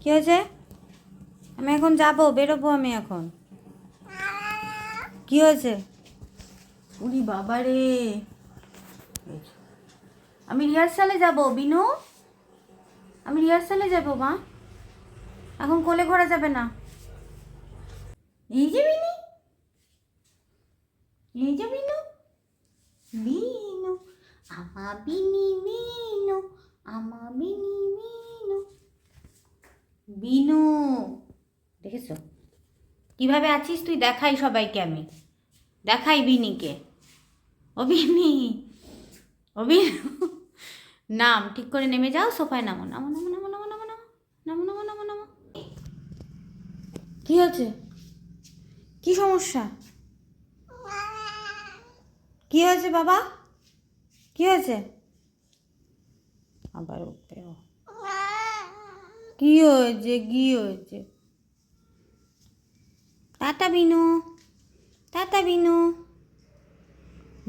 কি হয়েছে? আমি এখন যাবো, বেরোবো আমি এখন। কি হয়েছে? উরি বাবা রে, আমি রিহার্সালে যাব বিনু, আমি রিহার্সালে যাব মা, এখন কোলে ঘোরা যাবে না। এই যে বিনি, এই যে বিনু, বিনু আমা বিনি বিনু, আমা বিনি বিনু, বিনু দেখেছো কিভাবে আছিস তুই? দেখাই সবাইকে, আমি দেখাই বিনিকে। ও বিনি, ও বিনু, নাম ঠিক করে নেমে যাও, সোফায় নামো, নামো নামো নামো নামো নামো নামো নামো নামো নামো নামো। কি হয়েছে? কি সমস্যা? কি হয়েছে বাবা? কি হয়েছে? আবার উঠবে ও। কি হয়েছে? কি হয়েছে? টাটা বিনু, টাটা বিনু,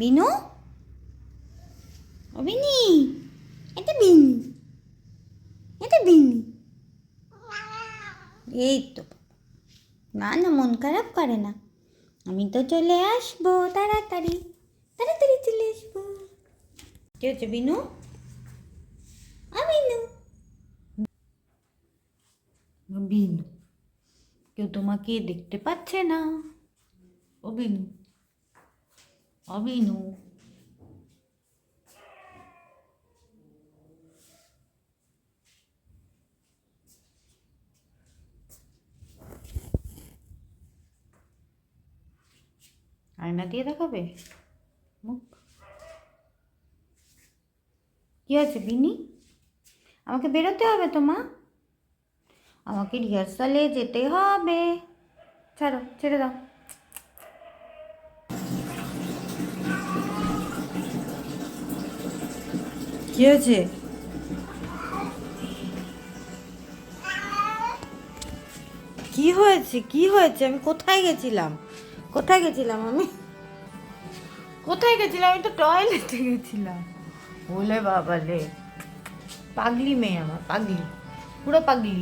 বিনু, ও বিনি, এটা বিনি, এটা বিনি। এই তো, না না মন খারাপ করে না, আমি তো চলে আসবো তাড়াতাড়ি, তাড়াতাড়ি চলে আসবো। কি হচ্ছে বিনু? বিনু, বিনু, কেউ তোমাকে দেখতে পাচ্ছে না। ও বিনু, ও বিনু, আয়না দিয়ে দেখাবে মুখ? কি আছে বিনি? আমাকে বেরোতে হবে তো মা, আমাকে রিহার্সালে যেতে হবে। ছাড়ো, ছেড়ে দাও। কি হয়েছে? কি হয়েছে? কি হয়েছে? আমি কোথায় গেছিলাম? কোথায় গেছিলাম আমি? কোথায় গেছিলাম? আমি তো টয়লেটে গেছিলাম। বলে বাবা রে, পাগলি মেয়ে আমার, পাগলি, পুরো পাগলি।